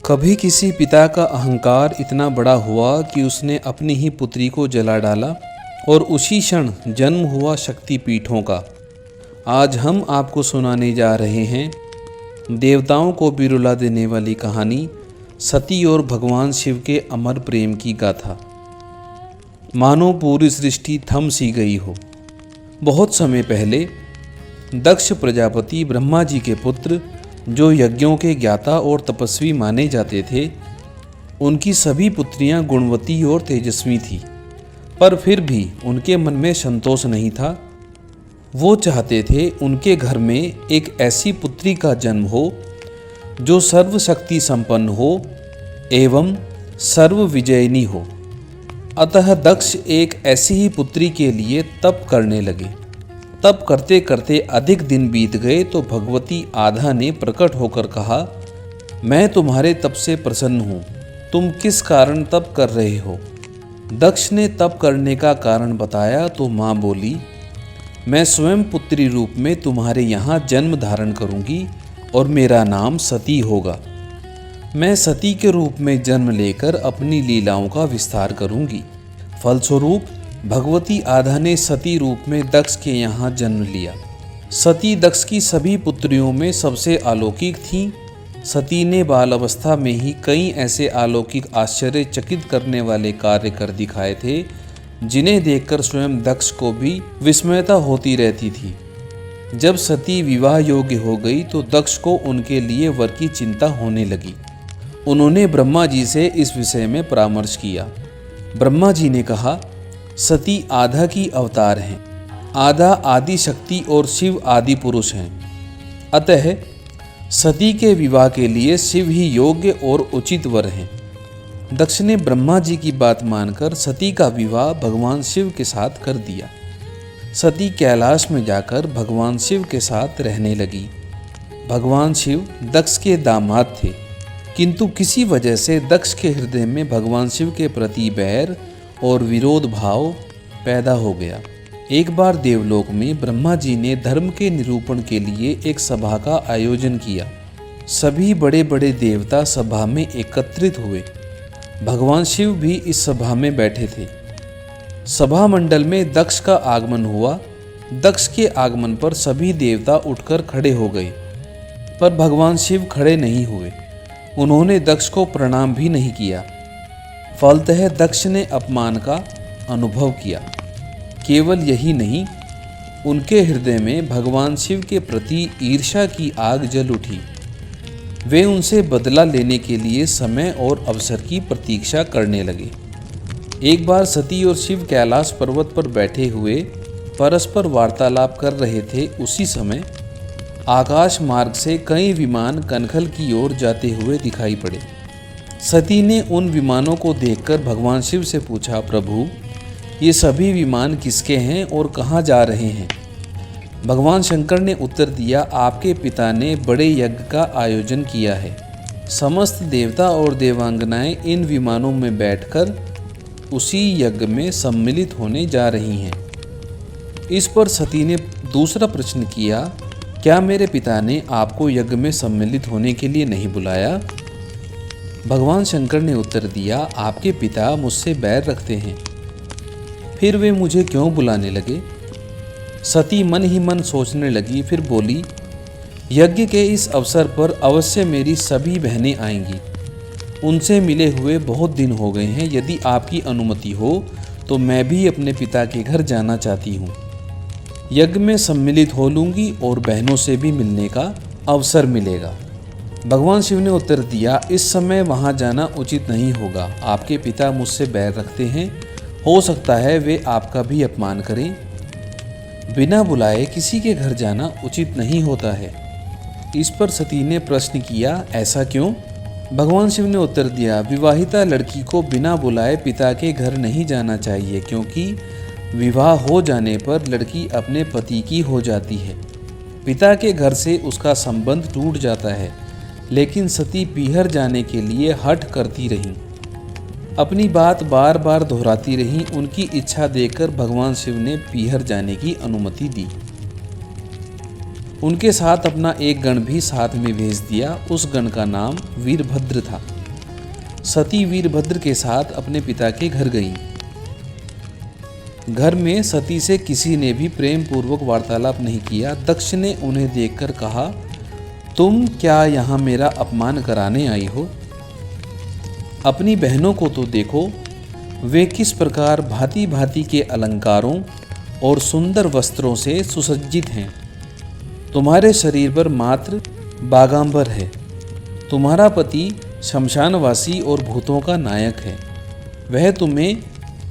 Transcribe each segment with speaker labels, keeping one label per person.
Speaker 1: कभी किसी पिता का अहंकार इतना बड़ा हुआ कि उसने अपनी ही पुत्री को जला डाला और उसी क्षण जन्म हुआ शक्तिपीठों का। आज हम आपको सुनाने जा रहे हैं देवताओं को भी रुला देने वाली कहानी, सती और भगवान शिव के अमर प्रेम की गाथा। मानो पूरी सृष्टि थम सी गई हो। बहुत समय पहले दक्ष प्रजापति ब्रह्मा जी के पुत्र, जो यज्ञों के ज्ञाता और तपस्वी माने जाते थे, उनकी सभी पुत्रियां गुणवती और तेजस्वी थीं, पर फिर भी उनके मन में संतोष नहीं था। वो चाहते थे उनके घर में एक ऐसी पुत्री का जन्म हो जो सर्वशक्ति संपन्न हो एवं सर्व विजयिनी हो। अतः दक्ष एक ऐसी ही पुत्री के लिए तप करने लगे। तप करते करते अधिक दिन बीत गए तो भगवती आधा ने प्रकट होकर कहा, मैं तुम्हारे तप से प्रसन्न हूँ, तुम किस कारण तप कर रहे हो? दक्ष ने तप करने का कारण बताया तो माँ बोली, मैं स्वयं पुत्री रूप में तुम्हारे यहाँ जन्म धारण करूँगी और मेरा नाम सती होगा। मैं सती के रूप में जन्म लेकर अपनी लीलाओं का विस्तार करूँगी। फलस्वरूप भगवती आधा ने सती रूप में दक्ष के यहाँ जन्म लिया। सती दक्ष की सभी पुत्रियों में सबसे अलौकिक थीं। सती ने बाल अवस्था में ही कई ऐसे अलौकिक आश्चर्यचकित करने वाले कार्य कर दिखाए थे, जिन्हें देखकर स्वयं दक्ष को भी विस्मयता होती रहती थी। जब सती विवाह योग्य हो गई तो दक्ष को उनके लिए वर की चिंता होने लगी। उन्होंने ब्रह्मा जी से इस विषय में परामर्श किया। ब्रह्मा जी ने कहा, सती आधा की अवतार हैं, आधा आदि शक्ति और शिव आदि पुरुष हैं। अतः सती के विवाह के लिए शिव ही योग्य और उचित वर हैं। दक्ष ने ब्रह्मा जी की बात मानकर सती का विवाह भगवान शिव के साथ कर दिया। सती कैलाश में जाकर भगवान शिव के साथ रहने लगी। भगवान शिव दक्ष के दामाद थे, किंतु किसी वजह से दक्ष के हृदय में भगवान शिव के प्रति बैर और विरोध भाव पैदा हो गया। एक बार देवलोक में ब्रह्मा जी ने धर्म के निरूपण के लिए एक सभा का आयोजन किया। सभी बड़े बड़े देवता सभा में एकत्रित हुए। भगवान शिव भी इस सभा में बैठे थे। सभा मंडल में दक्ष का आगमन हुआ। दक्ष के आगमन पर सभी देवता उठकर खड़े हो गए, पर भगवान शिव खड़े नहीं हुए। उन्होंने दक्ष को प्रणाम भी नहीं किया। फलतः दक्ष ने अपमान का अनुभव किया। केवल यही नहीं, उनके हृदय में भगवान शिव के प्रति ईर्ष्या की आग जल उठी। वे उनसे बदला लेने के लिए समय और अवसर की प्रतीक्षा करने लगे। एक बार सती और शिव कैलाश पर्वत पर बैठे हुए परस्पर वार्तालाप कर रहे थे। उसी समय आकाश मार्ग से कई विमान कनखल की ओर जाते हुए दिखाई पड़े। सती ने उन विमानों को देखकर भगवान शिव से पूछा, प्रभु, ये सभी विमान किसके हैं और कहाँ जा रहे हैं? भगवान शंकर ने उत्तर दिया, आपके पिता ने बड़े यज्ञ का आयोजन किया है। समस्त देवता और देवांगनाएं इन विमानों में बैठकर उसी यज्ञ में सम्मिलित होने जा रही हैं। इस पर सती ने दूसरा प्रश्न किया, क्या मेरे पिता ने आपको यज्ञ में सम्मिलित होने के लिए नहीं बुलाया? भगवान शंकर ने उत्तर दिया, आपके पिता मुझसे बैर रखते हैं, फिर वे मुझे क्यों बुलाने लगे? सती मन ही मन सोचने लगी, फिर बोली, यज्ञ के इस अवसर पर अवश्य मेरी सभी बहनें आएंगी। उनसे मिले हुए बहुत दिन हो गए हैं। यदि आपकी अनुमति हो तो मैं भी अपने पिता के घर जाना चाहती हूँ। यज्ञ में सम्मिलित हो लूँगी और बहनों से भी मिलने का अवसर मिलेगा। भगवान शिव ने उत्तर दिया, इस समय वहाँ जाना उचित नहीं होगा। आपके पिता मुझसे बैर रखते हैं, हो सकता है वे आपका भी अपमान करें। बिना बुलाए किसी के घर जाना उचित नहीं होता है। इस पर सती ने प्रश्न किया, ऐसा क्यों? भगवान शिव ने उत्तर दिया, विवाहिता लड़की को बिना बुलाए पिता के घर नहीं जाना चाहिए, क्योंकि विवाह हो जाने पर लड़की अपने पति की हो जाती है। पिता के घर से उसका संबंध टूट जाता है। लेकिन सती पीहर जाने के लिए हठ करती रहीं, अपनी बात बार बार दोहराती रहीं। उनकी इच्छा देखकर भगवान शिव ने पीहर जाने की अनुमति दी। उनके साथ अपना एक गण भी साथ में भेज दिया। उस गण का नाम वीरभद्र था। सती वीरभद्र के साथ अपने पिता के घर गईं। घर में सती से किसी ने भी प्रेम पूर्वक वार्तालाप नहीं किया। दक्ष ने उन्हें देखकर कहा, तुम क्या यहाँ मेरा अपमान कराने आई हो? अपनी बहनों को तो देखो, वे किस प्रकार भांति भांति के अलंकारों और सुंदर वस्त्रों से सुसज्जित हैं। तुम्हारे शरीर पर मात्र बागांबर है। तुम्हारा पति शमशानवासी और भूतों का नायक है। वह तुम्हें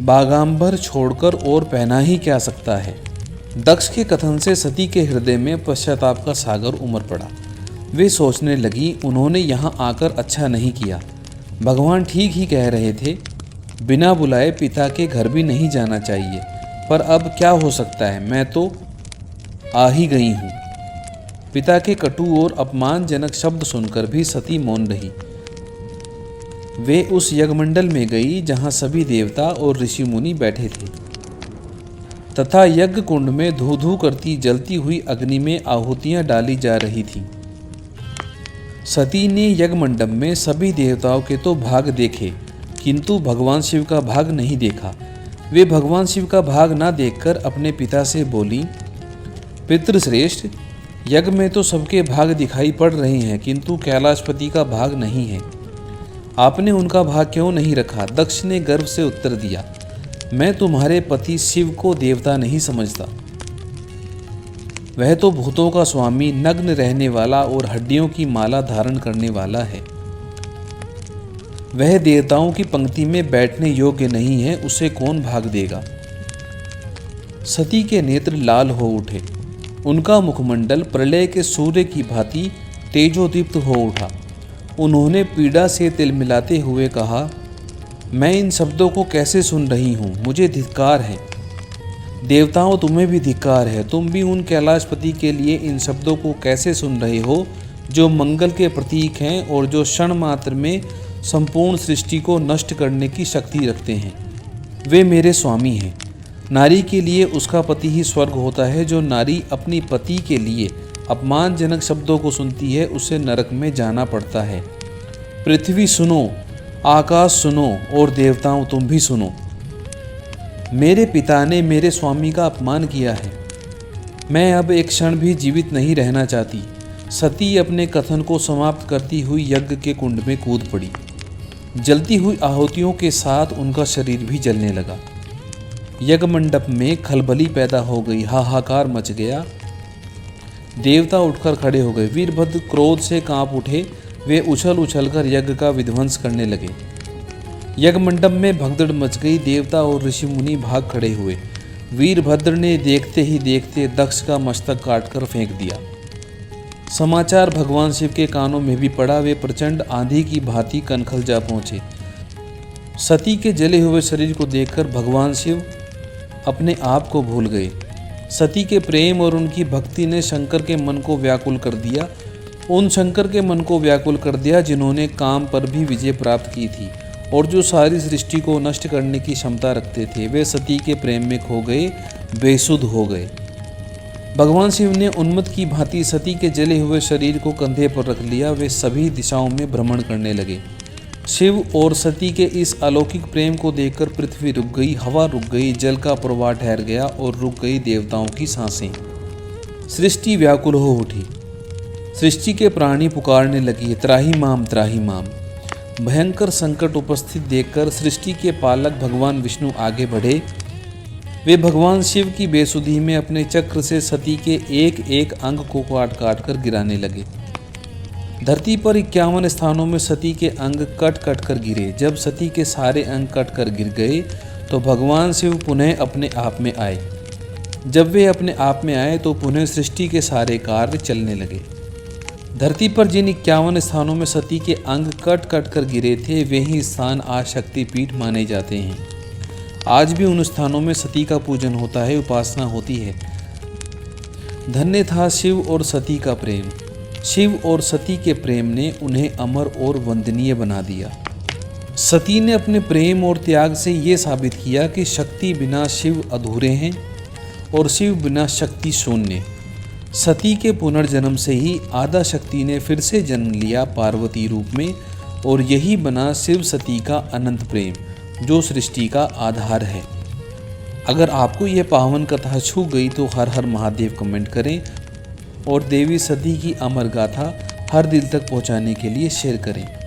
Speaker 1: बागांबर छोड़कर और पहना ही क्या सकता है। दक्ष के कथन से सती के हृदय में पश्चाताप का सागर उमड़ पड़ा। वे सोचने लगी, उन्होंने यहाँ आकर अच्छा नहीं किया। भगवान ठीक ही कह रहे थे, बिना बुलाए पिता के घर भी नहीं जाना चाहिए। पर अब क्या हो सकता है, मैं तो आ ही गई हूँ। पिता के कटु और अपमानजनक शब्द सुनकर भी सती मौन रही। वे उस यज्ञमंडल में गई जहाँ सभी देवता और ऋषि मुनि बैठे थे तथा यज्ञ कुंड में धू धू करती जलती हुई अग्नि में आहुतियाँ डाली जा रही थीं। सती ने यज्ञ मंडप में सभी देवताओं के तो भाग देखे, किंतु भगवान शिव का भाग नहीं देखा। वे भगवान शिव का भाग ना देखकर अपने पिता से बोली, पितृश्रेष्ठ, यज्ञ में तो सबके भाग दिखाई पड़ रहे हैं, किंतु कैलाशपति का भाग नहीं है। आपने उनका भाग क्यों नहीं रखा? दक्ष ने गर्व से उत्तर दिया, मैं तुम्हारे पति शिव को देवता नहीं समझता। वह तो भूतों का स्वामी, नग्न रहने वाला और हड्डियों की माला धारण करने वाला है। वह देवताओं की पंक्ति में बैठने योग्य नहीं है, उसे कौन भाग देगा? सती के नेत्र लाल हो उठे। उनका मुखमंडल प्रलय के सूर्य की भांति तेजोदीप्त हो उठा। उन्होंने पीड़ा से तिलमिलाते हुए कहा, मैं इन शब्दों को कैसे सुन रही हूँ? मुझे धिक्कार है। देवताओं, तुम्हें भी धिक्कार है। तुम भी उन कैलाशपति के लिए इन शब्दों को कैसे सुन रहे हो जो मंगल के प्रतीक हैं और जो क्षण मात्र में संपूर्ण सृष्टि को नष्ट करने की शक्ति रखते हैं। वे मेरे स्वामी हैं। नारी के लिए उसका पति ही स्वर्ग होता है। जो नारी अपनी पति के लिए अपमानजनक शब्दों को सुनती है, उसे नरक में जाना पड़ता है। पृथ्वी सुनो, आकाश सुनो और देवताओं तुम भी सुनो। मेरे पिता ने मेरे स्वामी का अपमान किया है। मैं अब एक क्षण भी जीवित नहीं रहना चाहती। सती अपने कथन को समाप्त करती हुई यज्ञ के कुंड में कूद पड़ी। जलती हुई आहुतियों के साथ उनका शरीर भी जलने लगा। यज्ञ मंडप में खलबली पैदा हो गई, हाहाकार मच गया। देवता उठकर खड़े हो गए। वीरभद्र क्रोध से कांप उठे। वे उछल उछलकर यज्ञ का विध्वंस करने लगे। यज्ञ मंडप में भगदड़ मच गई। देवता और ऋषि मुनि भाग खड़े हुए। वीरभद्र ने देखते ही देखते दक्ष का मस्तक काटकर फेंक दिया। समाचार भगवान शिव के कानों में भी पड़ा। वे प्रचंड आंधी की भांति कनखल जा पहुँचे। सती के जले हुए शरीर को देखकर भगवान शिव अपने आप को भूल गए। सती के प्रेम और उनकी भक्ति ने शंकर के मन को व्याकुल कर दिया। उन शंकर के मन को व्याकुल कर दिया जिन्होंने काम पर भी विजय प्राप्त की थी और जो सारी सृष्टि को नष्ट करने की क्षमता रखते थे। वे सती के प्रेम में खो गए, बेसुध हो गए। भगवान शिव ने उन्मत्त की भांति सती के जले हुए शरीर को कंधे पर रख लिया। वे सभी दिशाओं में भ्रमण करने लगे। शिव और सती के इस अलौकिक प्रेम को देखकर पृथ्वी रुक गई, हवा रुक गई, जल का प्रवाह ठहर गया और रुक गई देवताओं की सांसें। सृष्टि व्याकुल हो उठी। सृष्टि के प्राणी पुकारने लगे, त्राही माम त्राही माम। भयंकर संकट उपस्थित देखकर सृष्टि के पालक भगवान विष्णु आगे बढ़े। वे भगवान शिव की बेसुधी में अपने चक्र से सती के एक एक अंग को काट काट कर गिराने लगे। धरती पर 51 स्थानों में सती के अंग कट कट कर गिरे। जब सती के सारे अंग कट कर गिर गए तो भगवान शिव पुनः अपने आप में आए। जब वे अपने आप में आए तो पुनः सृष्टि के सारे कार्य चलने लगे। धरती पर जिन 51 स्थानों में सती के अंग कट कट कर गिरे थे, वे ही स्थान आज शक्तिपीठ माने जाते हैं। आज भी उन स्थानों में सती का पूजन होता है, उपासना होती है। धन्य था शिव और सती का प्रेम। शिव और सती के प्रेम ने उन्हें अमर और वंदनीय बना दिया। सती ने अपने प्रेम और त्याग से ये साबित किया कि शक्ति बिना शिव अधूरे हैं और शिव बिना शक्ति शून्य। सती के पुनर्जन्म से ही आदा शक्ति ने फिर से जन्म लिया पार्वती रूप में, और यही बना शिव सती का अनंत प्रेम, जो सृष्टि का आधार है। अगर आपको यह पावन कथा छू गई तो हर हर महादेव कमेंट करें और देवी सती की अमर गाथा हर दिल तक पहुंचाने के लिए शेयर करें।